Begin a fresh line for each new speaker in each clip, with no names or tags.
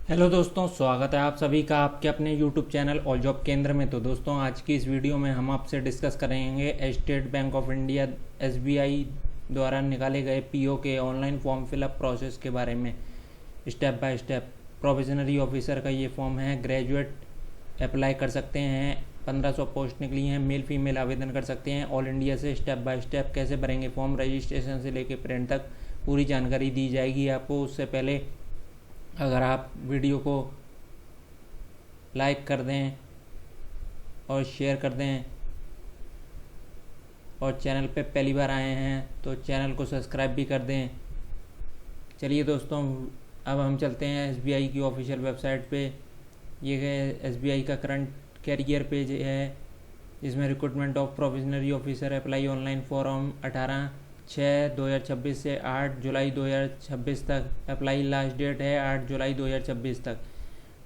Hello दोस्तों, स्वागत है आप सभी का आपके अपने यूट्यूब चैनल ऑल जॉब केंद्र में। तो दोस्तों, आज की इस वीडियो में हम आपसे डिस्कस करेंगे state Bank of India SBI द्वारा निकाले गए पीओ के ऑनलाइन फॉर्म फिलअप प्रोसेस के बारे में step by step. Provisionary officer का ये फॉर्म है, ग्रेजुएट अप्लाई कर सकते हैं। 1500 पोस्ट निकली हैं, मेल फीमेल आवेदन कर सकते हैं। ऑल इंडिया से स्टेप बाय स्टेप कैसे भरेंगे फॉर्म, रजिस्ट्रेशन से लेकर प्रिंट तक पूरी जानकारी दी जाएगी आपको। उससे पहले अगर आप वीडियो को लाइक कर दें और शेयर कर दें और चैनल पे पहली बार आए हैं तो चैनल को सब्सक्राइब भी कर दें। चलिए दोस्तों, अब हम चलते हैं एसबीआई की ऑफिशियल वेबसाइट पे। ये है एसबीआई का करंट कैरियर पेज है, जिसमें recruitment of provisionary officer apply online form 18/6/2026 से 8 जुलाई 2026 तक। अप्लाई लास्ट डेट है 8 जुलाई 2026 तक।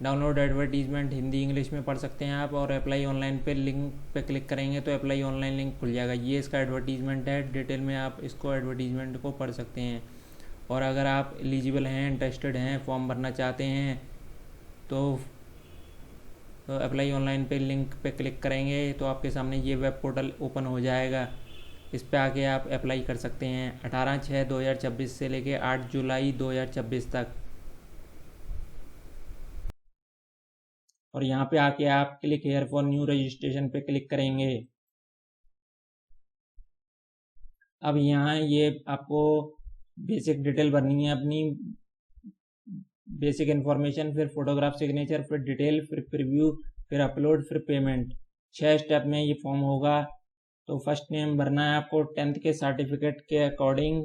डाउनलोड एडवर्टीजमेंट हिंदी इंग्लिश में पढ़ सकते हैं आप। और अप्लाई ऑनलाइन पे लिंक पे क्लिक करेंगे तो अप्लाई ऑनलाइन लिंक खुल जाएगा। ये इसका एडवर्टीजमेंट है, डिटेल में आप इसको एडवर्टीजमेंट को पढ़ सकते हैं। और अगर आप एलिजिबल हैं, इंटरेस्टेड हैं, फॉर्म भरना चाहते हैं तो अप्लाई ऑनलाइन पे लिंक पे क्लिक करेंगे तो आपके सामने ये वेब पोर्टल ओपन हो जाएगा। इस पे आके आप अप्लाई कर सकते हैं 18/6/2026 से लेके 8 जुलाई 2026 तक। और यहाँ पे आके आप click here for new registration पे क्लिक करेंगे। अब यहाँ ये आपको बेसिक डिटेल भरनी है अपनी, बेसिक इन्फॉर्मेशन, फिर फोटोग्राफ सिग्नेचर, फिर डिटेल, फिर प्रीव्यू, फिर अपलोड, फिर पेमेंट। 6 स्टेप में ये फॉर्म होगा। तो फर्स्ट नेम भरना है आपको 10th के सर्टिफिकेट के अकॉर्डिंग,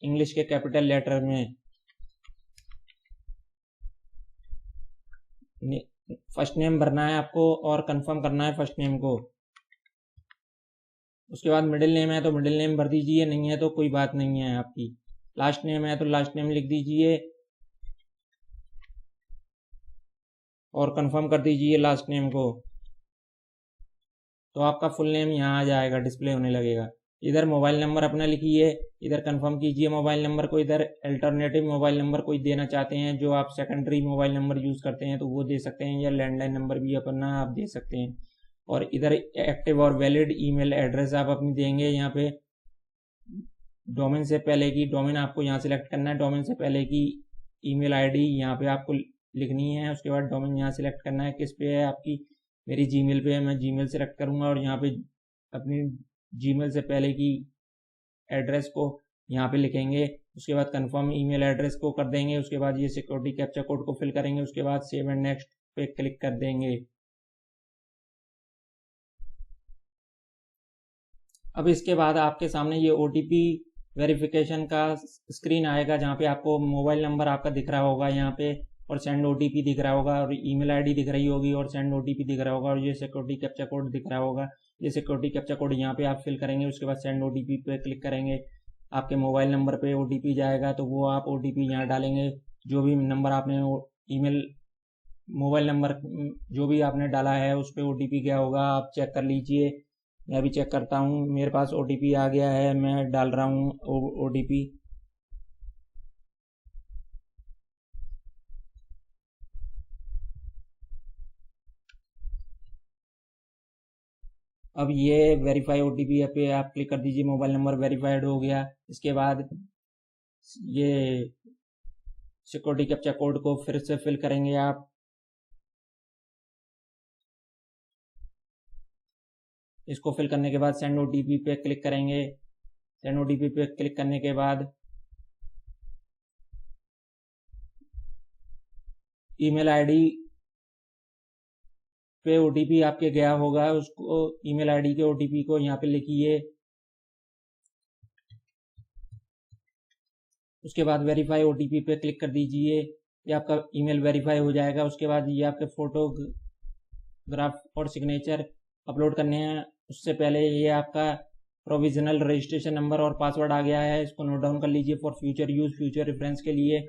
इंग्लिश के कैपिटल लेटर में। फर्स्ट नेम भरना है आपको और कंफर्म करना है फर्स्ट नेम को। उसके बाद मिडिल नेम है तो मिडिल नेम भर दीजिए, नहीं है तो कोई बात नहीं है आपकी। लास्ट नेम है तो लास्ट नेम लिख दीजिए और कंफर्म कर दीजिए लास्ट नेम को। तो आपका फुल नेम यहाँ आ जाएगा, डिस्प्ले होने लगेगा। इधर मोबाइल नंबर अपना लिखिए, इधर कंफर्म कीजिए मोबाइल नंबर को। इधर अल्टरनेटिव मोबाइल नंबर कोई देना चाहते हैं, जो आप सेकेंडरी मोबाइल नंबर यूज़ करते हैं तो वो दे सकते हैं, या लैंडलाइन नंबर भी अपना आप दे सकते हैं। और इधर एक्टिव और वैलिड ईमेल एड्रेस आप अपनी देंगे। यहाँ पे डोमेन से पहले की, डोमेन आपको यहाँ सिलेक्ट करना है। डोमेन से पहले की ईमेल आईडी यहाँ पे आपको लिखनी है। उसके बाद डोमेन यहाँ सिलेक्ट करना है, किस पे है आपकी। मेरी जीमेल पे है, मैं जीमेल सेलेक्ट करूँगा और यहाँ पे अपनी जीमेल से पहले की एड्रेस को यहाँ पे लिखेंगे। उसके बाद कंफर्म ईमेल एड्रेस को कर देंगे। उसके बाद ये सिक्योरिटी कैप्चा कोड को फिल करेंगे। उसके बाद सेव एंड नेक्स्ट पे क्लिक कर देंगे। अब इसके बाद आपके सामने ये ओटीपी वेरिफिकेशन का स्क्रीन आएगा, जहाँ पे आपको मोबाइल नंबर आपका दिख रहा होगा यहाँ पे, और सेंड ओटीपी दिख रहा होगा, और ईमेल आईडी दिख रही होगी, और सेंड ओटीपी दिख रहा होगा, और ये सिक्योरिटी कैप्चा कोड दिख रहा होगा। ये सिक्योरिटी कैप्चा कोड यहाँ पे आप फिल करेंगे। उसके बाद सेंड ओटीपी पे क्लिक करेंगे। आपके मोबाइल नंबर पे ओटीपी जाएगा तो वो आप ओटीपी यहाँ डालेंगे। जो भी नंबर आपने ईमेल मोबाइल नंबर जो भी आपने डाला है उस पर ओटीपी क्या होगा आप चेक कर लीजिए। मैं भी चेक करता हूँ, मेरे पास ओटीपी आ गया है, मैं डाल रहा हूँ ओटीपी। अब ये वेरीफाई ओटीपी पे आप क्लिक कर दीजिए। मोबाइल नंबर वेरीफाइड हो गया। इसके बाद ये सिक्योरिटी कैप्चा कोड को फिर से फिल करेंगे आप। इसको फिल करने के बाद सेंड ओटीपी पे क्लिक करेंगे। सेंड ओटीपी पे क्लिक करने के बाद ईमेल आईडी पे ओटीपी आपके गया होगा, उसको ईमेल आईडी के ओटीपी को यहाँ पे लिखिए। उसके बाद वेरीफाई ओटीपी पे क्लिक कर दीजिए। ये आपका ईमेल वेरीफाई हो जाएगा। उसके बाद ये आपके फोटोग्राफ और सिग्नेचर अपलोड करने हैं। उससे पहले ये आपका प्रोविजनल रजिस्ट्रेशन नंबर और पासवर्ड आ गया है, इसको नोट डाउन कर लीजिए for future use, future reference के लिए।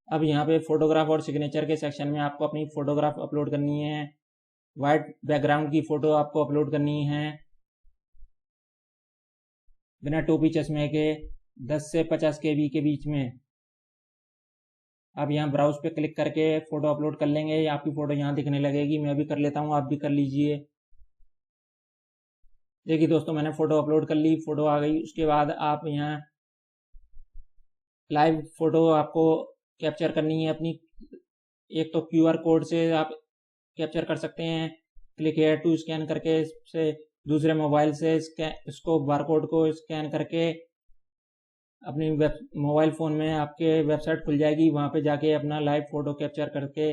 अब यहाँ पे फोटोग्राफ और सिग्नेचर के सेक्शन में आपको अपनी फोटोग्राफ अपलोड करनी है। वाइट बैकग्राउंड की फ़ोटो आपको अपलोड करनी है, बिना टोपी चश्मे के, 10 से 50 KB के बीच में। आप यहाँ ब्राउज पे क्लिक करके फ़ोटो अपलोड कर लेंगे, आपकी फ़ोटो यहाँ दिखने लगेगी। मैं भी कर लेता हूँ, आप भी कर लीजिए। देखिए दोस्तों, मैंने फ़ोटो अपलोड कर ली, फ़ोटो आ गई। उसके बाद आप यहाँ लाइव फ़ोटो आपको कैप्चर करनी है अपनी। एक तो QR कोड से आप कैप्चर कर सकते हैं, क्लिक हेयर टू स्कैन करके से। दूसरे मोबाइल से इसको बारकोड को स्कैन करके अपनी मोबाइल फ़ोन में आपके वेबसाइट खुल जाएगी, वहाँ पे जाके अपना लाइव फ़ोटो कैप्चर करके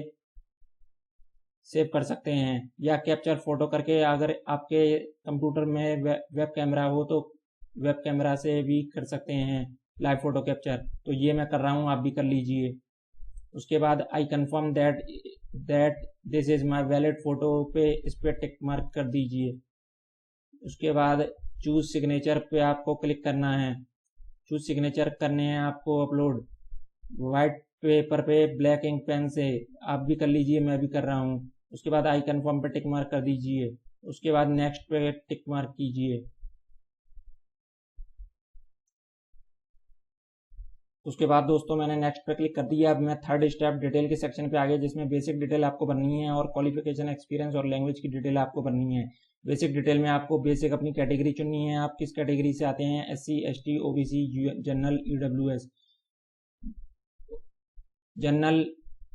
सेव कर सकते हैं। या कैप्चर फ़ोटो करके अगर आपके कंप्यूटर में वेब कैमरा हो तो वेब कैमरा से भी कर सकते हैं लाइव फ़ोटो कैप्चर। तो ये मैं कर रहा हूँ, आप भी कर लीजिए। उसके बाद I confirm that this is my valid photo पे इस पर टिक मार्क कर दीजिए। उसके बाद चूज़ सिग्नेचर पे आपको क्लिक करना है। चूज़ सिग्नेचर करने हैं आपको अपलोड वाइट पेपर पे ब्लैक इंक पेन से। आप भी कर लीजिए, मैं भी कर रहा हूँ। उसके बाद आई कन्फर्म पे टिक मार्क कर दीजिए। उसके बाद नेक्स्ट पे टिक मार्क कीजिए। उसके बाद दोस्तों मैंने नेक्स्ट पे क्लिक कर दिया। अब मैं थर्ड स्टेप डिटेल के सेक्शन पे आ गया, जिसमें बेसिक डिटेल आपको भरनी है और क्वालिफिकेशन, एक्सपीरियंस और लैंग्वेज की डिटेल आपको भरनी है। बेसिक डिटेल में आपको बेसिक अपनी कैटेगरी चुननी है, आप किस कैटेगरी से आते हैं, SC ST OBC general EWS। General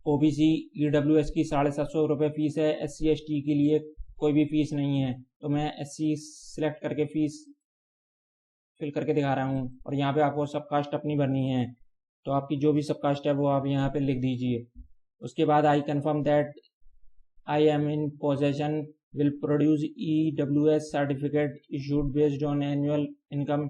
OBC EWS की 750 रुपये फ़ीस है। SC ST के लिए कोई भी फ़ीस नहीं है। तो मैं SC सिलेक्ट करके फ़ीस फिल करके दिखा रहा हूँ। और यहाँ पे आपको सब कास्ट अपनी भरनी है, तो आपकी जो भी सब कास्ट है वो आप यहाँ पे लिख दीजिए। उसके बाद I confirm that I am in possession will produce EWS certificate issued based on annual income.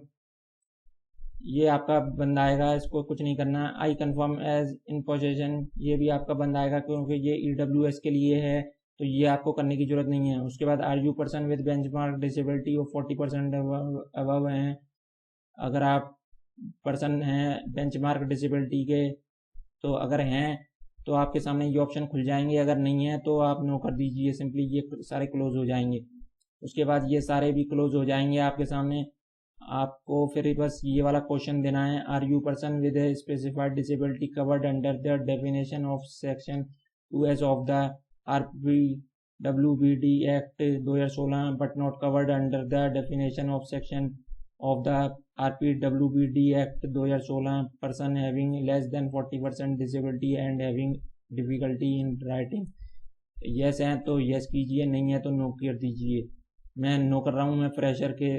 ये आपका बंद आएगा, इसको कुछ नहीं करना। I confirm as in possession, ये भी आपका बंद आएगा क्योंकि ये EWS के लिए है, तो ये आपको करने की जरूरत नहीं है। उसके बाद are you person with benchmark disability of 40% above हैं। अगर आप पर्सन हैं बेंचमार्क डिसेबिलिटी के, तो अगर हैं तो आपके सामने ये ऑप्शन खुल जाएंगे। अगर नहीं है तो आप नो कर दीजिए, सिंपली ये सारे क्लोज हो जाएंगे। उसके बाद ये सारे भी क्लोज हो जाएंगे आपके सामने। आपको फिर बस ये वाला क्वेश्चन देना है, are you person with a specified disability covered under the definition of section 2S of the RPWBD act 2016 but not covered under the definition of section of the RPWBD Act 2016, person having less than 40% disability and having difficulty in writing। Yes है तो yes कीजिए, नहीं है तो no कर दीजिए। मैं no कर रहा हूँ, मैं फ्रेशर के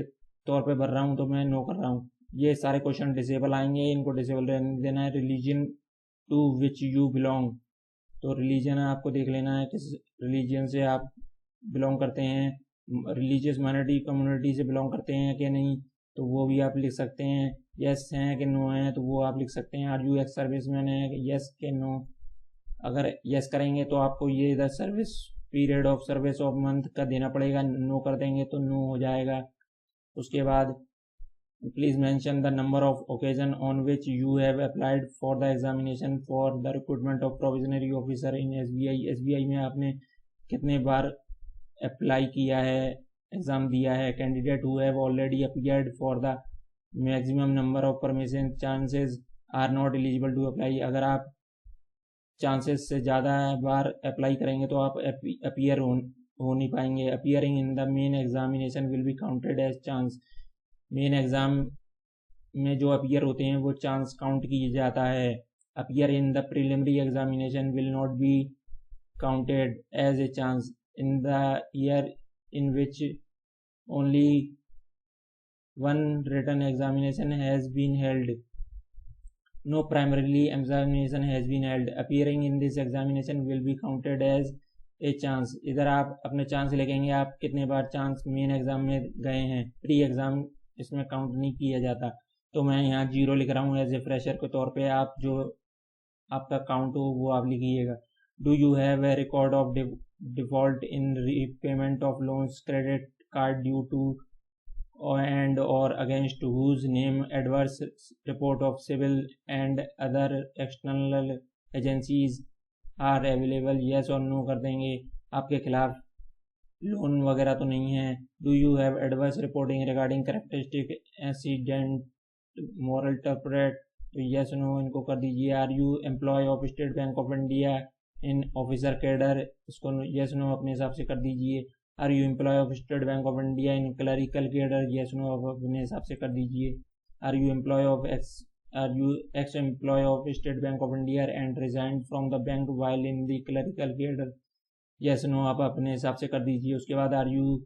तौर पे भर रहा हूँ तो मैं नो कर रहा हूँ। ये सारे क्वेश्चन डिसेबल आएंगे, इनको डिसेबल रहने देना है। Religion to which you belong, तो रिलीजन आपको देख लेना है किस रिलीजन से आप बिलोंग करते हैं। रिलीजियस माइनॉरिटी कम्युनिटी से बिलोंग करते हैं कि नहीं, तो वो भी आप लिख सकते हैं। यस हैं कि नो हैं, तो वो आप लिख सकते हैं। Are you ex service man है, यस के नो। अगर यस करेंगे तो आपको ये इधर service period of service of month का देना पड़ेगा, नो कर देंगे तो नो हो जाएगा। उसके बाद please mention the number of occasion on which you have applied for the examination for the recruitment of provisionary officer in SBI में आपने कितने बार अप्लाई किया है, एग्ज़ाम दिया है। Candidate who have already appeared for the maximum number of permission chances are not eligible to apply. अगर आप chances से ज़्यादा बार अप्लाई करेंगे तो आप अपीयर हो नहीं पाएंगे। Appearing in the main examination will be counted as chance. Main exam में जो अपीयर होते हैं वो चांस काउंट किया जाता है। Appear in the preliminary examination will not be counted as a chance in the year in which only one written examination has been held. No primary examination has been held. Appearing in this examination will be counted as a chance। इधर आप अपने chance लिखेंगे, आप कितने बार chance main exam में गए हैं। Pre exam इसमें काउंट नहीं किया जाता, तो मैं यहाँ 0 लिख रहा हूँ एज ए फ्रेशर के तौर पे। आप जो आपका काउंट हो वो आप लिखिएगा। Do you have a record of default in repayment of loans, credit card due to and or against whose name adverse report of civil and other external agencies are available। yes और no कर देंगे। आपके खिलाफ loan वगैरह तो नहीं है। Do you have adverse reporting regarding characteristic accident moral turpitude तो यस नो इनको कर दीजिए। Are you employ of State Bank of India in officer cadre, इसको यस नो अपने हिसाब से कर दीजिए। Are you employ of State Bank of India in clerical cadre, yes no अपने हिसाब से कर दीजिए। Are you employ of ex employ of State Bank of India and resign from the bank while in the clerical cadre, yes no आप अपने हिसाब से कर दीजिए। उसके बाद are you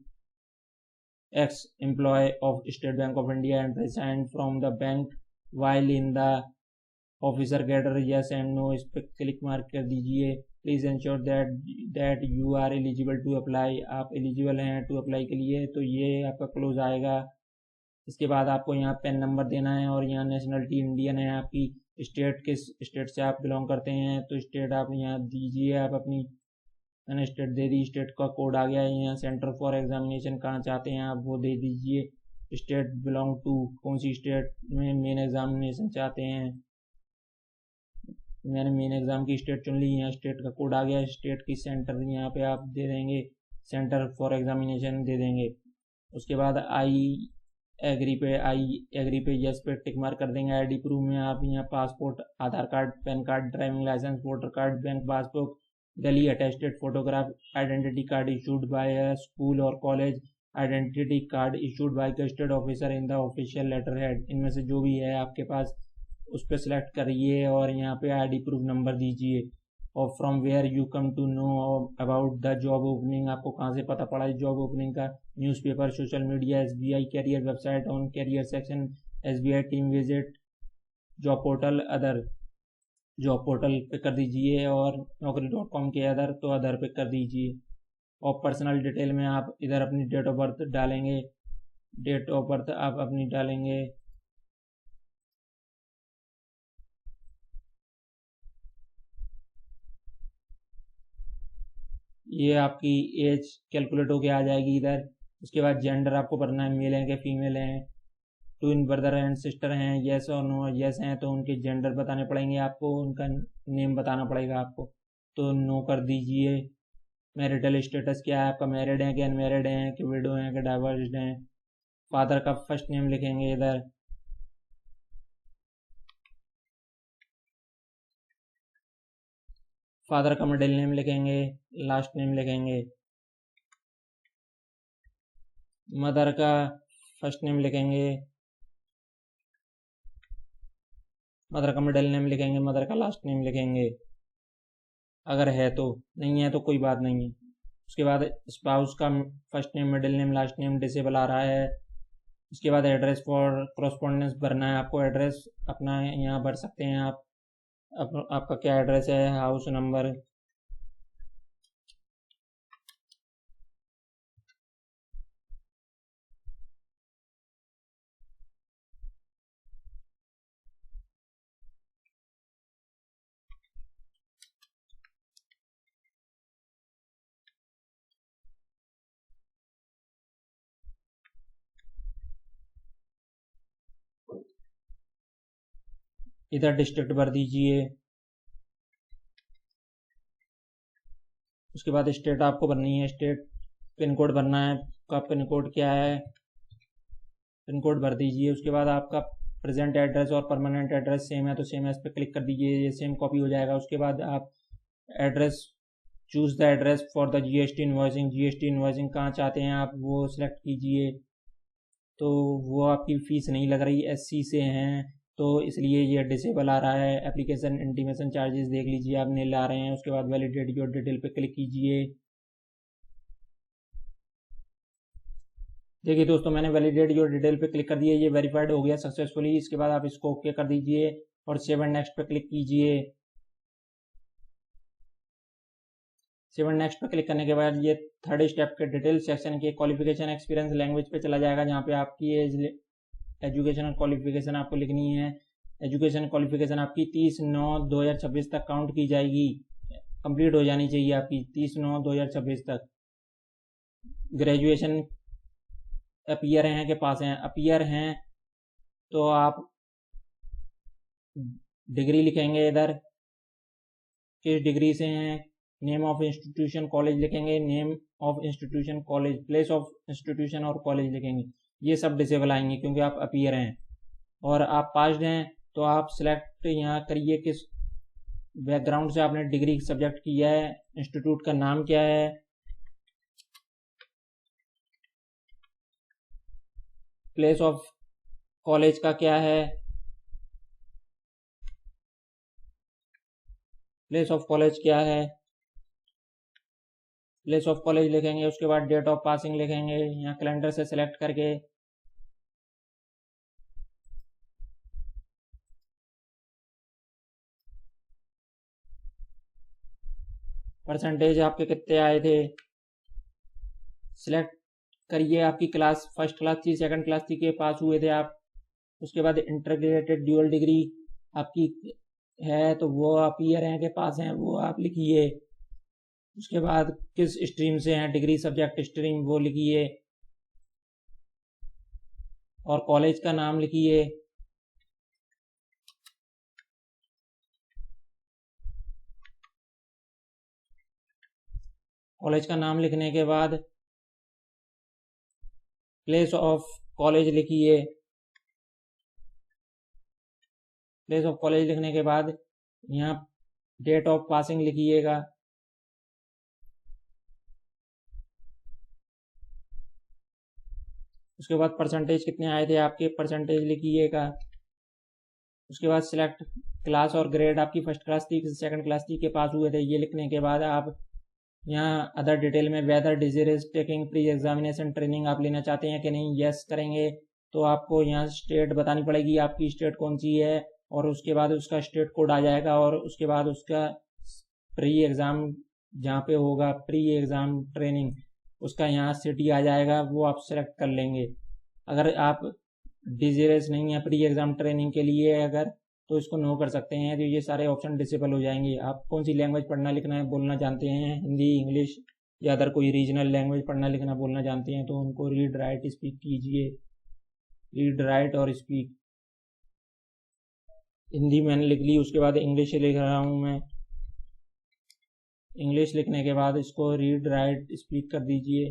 ex employ of State Bank of India and resign from the bank while in the officer cadre, yes and no इस पर क्लिक मार्क कर दीजिए। Please ensure that you are eligible to apply, आप eligible हैं to apply के लिए, तो ये आपका क्लोज आएगा। इसके बाद आपको यहाँ पैन नंबर देना है और यहाँ नेशनलिटी इंडियन है आपकी, स्टेट किस स्टेट से आप बिलोंग करते हैं तो स्टेट आप यहाँ दीजिए। आप अपनी मैंने स्टेट दे दी, स्टेट का कोड आ गया है। यहाँ सेंटर फॉर एग्जामिनेशन कहाँ चाहते हैं आप वो दे दीजिए। स्टेट बिलोंग टू, कौन सी स्टेट में मेन एग्जामिनेशन चाहते हैं, मैंने मेन एग्जाम की स्टेट चुन ली। यहाँ स्टेट का कोड आ गया, स्टेट की सेंटर यहाँ पे आप दे देंगे, सेंटर फॉर एग्जामिनेशन दे देंगे। उसके बाद आई एग्री पे यस पे टिक मार्क कर देंगे। आईडी प्रूफ में आप यहाँ passport, Aadhaar card, PAN card, driving licence, voter card, bank passbook, duly attested photograph, identity card issued by a school और college, identity card issued by gazetted officer in the official letter head, इनमें से जो भी है आपके पास उस पर select करिए और यहाँ पे आईडी प्रूफ नंबर दीजिए। और from where you come to know about the job opening, आपको कहाँ से पता पड़ा जॉब ओपनिंग का, newspaper, social media, SBI career website, on career section, SBI team visit, job portal, other, job portal पे कर दीजिए। और naukri.com के अदर तो अदर पे कर दीजिए। और पर्सनल डिटेल में आप इधर अपनी डेट ऑफ बर्थ डालेंगे, डेट ऑफ बर्थ आप अपनी डालेंगे। ये आपकी एज कैलकुलेट होके आ जाएगी इधर। उसके बाद जेंडर आपको भरना है, मेल हैं कि फीमेल हैं, ट्विन ब्रदर एंड सिस्टर हैं, येस और नो, येस हैं तो उनके जेंडर बताने पड़ेंगे आपको, उनका नेम बताना पड़ेगा आपको, तो नो कर दीजिए। मैरिटल स्टेटस क्या है आपका, मैरिड है कि अनमैरिड हैं कि विडो हैं कि डाइवर्स्ड हैं। फादर का फर्स्ट नेम लिखेंगे इधर, फादर का मिडिल नेम लिखेंगे, लास्ट नेम लिखेंगे। मदर का फर्स्ट नेम लिखेंगे, मदर का मिडिल नेम लिखेंगे, मदर का लास्ट नेम लिखेंगे अगर है तो, नहीं है तो कोई बात नहीं है। उसके बाद स्पाउस का first name, middle name, last name disable आ रहा है। उसके बाद एड्रेस फॉर करस्पॉन्डेंस भरना है आपको, एड्रेस अपना यहाँ भर सकते हैं आप, आपका क्या एड्रेस है, हाउस नंबर। इधर डिस्ट्रिक्ट भर दीजिए। उसके बाद स्टेट आपको भरनी है, स्टेट पिन कोड भरना है, आपका पिन कोड क्या है, पिन कोड भर दीजिए। उसके बाद आपका प्रेजेंट एड्रेस और परमानेंट एड्रेस सेम है तो सेम है, इस पर क्लिक कर दीजिए, ये सेम कॉपी हो जाएगा। उसके बाद आप address, choose the address for the GST invoicing, GST invoicing कहाँ चाहते हैं आप वो सिलेक्ट कीजिए। तो वो आपकी फ़ीस नहीं लग रही, एससी से हैं तो इसलिए ये डिसेबल आ रहा है। एप्लीकेशन इंटीमेशन चार्जेस देख लीजिए आप नील आ रहे हैं। उसके बाद वैलिडेट योर डिटेल पे क्लिक कीजिए। देखिए दोस्तों मैंने वैलिडेट योर डिटेल पे क्लिक कर दिया, ये वेरीफाइड हो गया सक्सेसफुली। इसके बाद आप इसको ओके कर दीजिए और सेव एंड नेक्स्ट पे क्लिक कीजिए। सेव एंड नेक्स्ट पे क्लिक करने के बाद ये थर्ड स्टेप के डिटेल सेक्शन के क्वालिफिकेशन एक्सपीरियंस लैंग्वेज पे चला जाएगा, जहाँ पे आपकी एज, एजुकेशनल क्वालिफिकेशन आपको लिखनी है। एजुकेशन क्वालिफिकेशन आपकी 30/9/2026 तक काउंट की जाएगी, कंप्लीट हो जानी चाहिए आपकी 30/9/2026 तक। ग्रेजुएशन अपीयर हैं के पास हैं, अपीयर हैं तो आप डिग्री लिखेंगे इधर, किस डिग्री से हैं। नेम ऑफ इंस्टीट्यूशन कॉलेज लिखेंगे, name of institution college, place of institution और कॉलेज लिखेंगे। ये सब डिसेबल आएंगे क्योंकि आप अपीयर हैं। और आप पास्ड हैं तो आप सिलेक्ट यहाँ करिए किस बैकग्राउंड से आपने डिग्री सब्जेक्ट किया है, इंस्टीट्यूट का नाम क्या है, प्लेस ऑफ कॉलेज का क्या है, प्लेस ऑफ कॉलेज क्या है, प्लेस ऑफ कॉलेज लिखेंगे। उसके बाद डेट ऑफ पासिंग लिखेंगे यहाँ कैलेंडर से सिलेक्ट करके। परसेंटेज आपके कितने आए थे सिलेक्ट करिए। आपकी क्लास फर्स्ट क्लास थी, सेकंड क्लास थी, के पास हुए थे आप। उसके बाद इंटीग्रेटेड ड्यूअल डिग्री आपकी है तो वो आप ईयर हैं के पास हैं वो आप लिखिए। उसके बाद किस स्ट्रीम से हैं, डिग्री सब्जेक्ट स्ट्रीम वो लिखिए और कॉलेज का नाम लिखिए। कॉलेज का नाम लिखने के बाद प्लेस ऑफ कॉलेज लिखिए। प्लेस ऑफ कॉलेज लिखने के बाद यहाँ डेट ऑफ पासिंग लिखिएगा। उसके बाद परसेंटेज कितने आए थे आपके, परसेंटेज लिखिएगा। उसके बाद सिलेक्ट क्लास और ग्रेड आपकी फर्स्ट क्लास थी, सेकंड क्लास थी, के पास हुए थे, ये लिखने के बाद आप यहाँ अदर डिटेल में whether disease taking pre examination training आप लेना चाहते हैं कि नहीं, यस करेंगे तो आपको यहाँ स्टेट बतानी पड़ेगी आपकी स्टेट कौन सी है और उसके बाद उसका स्टेट कोड आ जाएगा और उसके बाद उसका प्री एग्ज़ाम जहाँ पे होगा प्री एग्ज़ाम ट्रेनिंग उसका यहाँ सिटी आ जाएगा, वो आप सेलेक्ट कर लेंगे। अगर आप डिजीज नहीं है प्री एग्ज़ाम ट्रेनिंग के लिए अगर तो इसको नो कर सकते हैं, तो ये सारे ऑप्शन डिसेबल हो जाएंगे। आप कौन सी लैंग्वेज पढ़ना लिखना है बोलना जानते हैं, हिंदी इंग्लिश या अदर कोई रीजनल लैंग्वेज पढ़ना लिखना बोलना जानते हैं तो उनको रीड राइट स्पीक कीजिए। रीड राइट और स्पीक हिंदी मैंने लिख ली। उसके बाद इंग्लिश लिख रहा हूँ मैं। इंग्लिश लिखने के बाद इसको रीड राइट स्पीक कर दीजिए,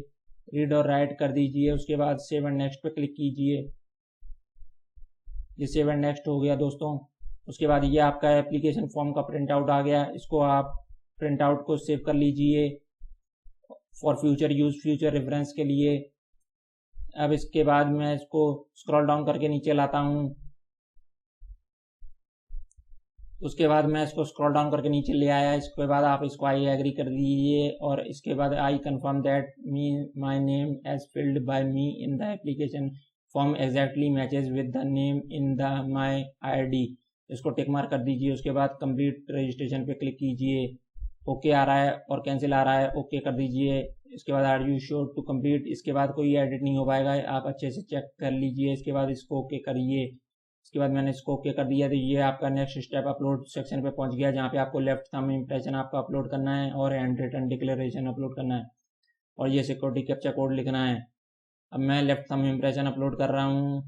रीड और राइट कर दीजिए। उसके बाद सेव एंड नेक्स्ट पे क्लिक कीजिए। ये सेव एंड नेक्स्ट हो गया दोस्तों। उसके बाद ये आपका एप्लीकेशन फॉर्म का प्रिंट आउट आ गया, इसको आप प्रिंट आउट को सेव कर लीजिए for future use, future reference के लिए। अब इसके बाद मैं इसको स्क्रॉल डाउन करके नीचे लाता हूँ। उसके बाद मैं इसको स्क्रॉल डाउन करके नीचे ले आया। इसके बाद आप इसको आई एग्री कर दीजिए और इसके बाद I confirm that me my name as filled by me in the application form exactly matches with the name in the my ID, इसको टिक मार्क कर दीजिए। उसके बाद कंप्लीट रजिस्ट्रेशन पे क्लिक कीजिए। ओके आ रहा है और कैंसिल आ रहा है, ओके कर दीजिए। इसके बाद are you sure to complete, इसके बाद कोई एडिट नहीं हो पाएगा, आप अच्छे से चेक कर लीजिए। इसके बाद इसको ओके करिए। इसके बाद मैंने इसको ओके कर दिया तो ये आपका नेक्स्ट स्टेप अपलोड सेक्शन पे पहुंच गया, जहाँ पे आपको लेफ्ट थंब इम्प्रेशन आपका अपलोड करना है और हैंड रिटन डिक्लेरेशन अपलोड करना है और ये सिक्योरिटी कैप्चा कोड लिखना है। अब मैं लेफ्ट थंब इम्प्रेशन अपलोड कर रहा हूँ,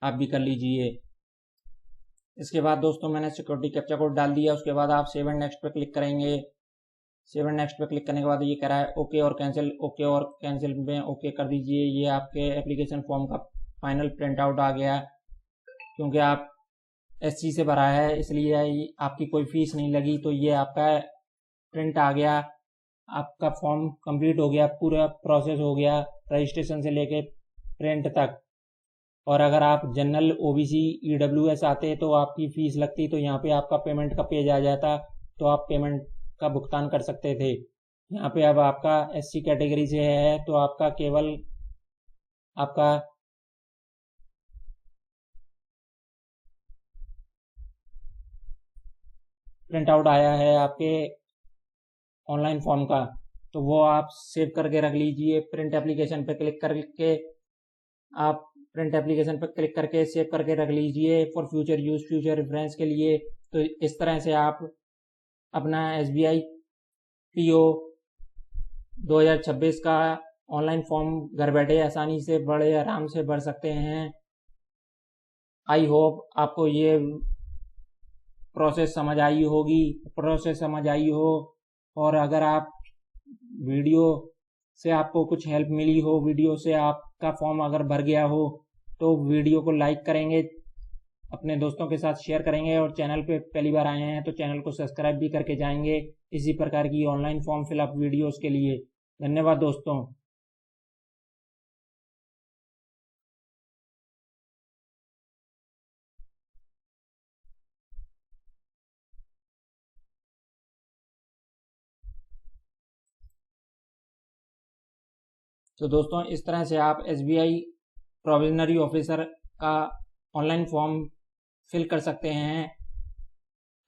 आप भी कर लीजिए। इसके बाद दोस्तों मैंने सिक्योरिटी कैप्चा कोड डाल दिया। उसके बाद आप सेव एंड नेक्स्ट पे क्लिक करेंगे। सेव एंड नेक्स्ट पे क्लिक करने के बाद ये कह रहा है ओके और कैंसिल, ओके और कैंसिल में ओके कर दीजिए। ये आपके एप्लीकेशन फॉर्म का फाइनल प्रिंट आउट आ गया। क्योंकि आप एससी से भरा है इसलिए आपकी कोई फीस नहीं लगी, तो ये आपका प्रिंट आ गया। आपका फॉर्म कंप्लीट हो गया, पूरा प्रोसेस हो गया रजिस्ट्रेशन से लेके प्रिंट तक। और अगर आप जनरल ओबीसी ईडब्ल्यूएस आते तो आपकी फीस लगती, तो यहाँ पे आपका पेमेंट का पेज आ जाता तो आप पेमेंट का भुगतान कर सकते थे। यहाँ पे अब आपका एससी कैटेगरी से है तो आपका केवल आपका प्रिंट आउट आया है आपके ऑनलाइन फॉर्म का, तो वो आप सेव करके रख लीजिए। प्रिंट एप्लीकेशन पे क्लिक करके आप प्रिंट एप्लीकेशन पर क्लिक करके सेव करके रख लीजिए for future use, future reference के लिए। तो इस तरह से आप अपना एसबीआई पीओ 2026 का ऑनलाइन फॉर्म घर बैठे आसानी से बड़े आराम से भर सकते हैं। आई होप आपको ये प्रोसेस समझ आई हो और अगर आप वीडियो से आपको कुछ हेल्प मिली हो, वीडियो से आपका फॉर्म अगर भर गया हो तो वीडियो को लाइक करेंगे अपने दोस्तों के साथ शेयर करेंगे और चैनल पे पहली बार आए हैं तो चैनल को सब्सक्राइब भी करके जाएंगे इसी प्रकार की ऑनलाइन फॉर्म फिलअप वीडियोस के लिए। धन्यवाद दोस्तों। तो दोस्तों इस तरह से आप SBI प्रोविजनरी ऑफिसर का ऑनलाइन फॉर्म फिल कर सकते हैं।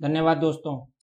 धन्यवाद दोस्तों।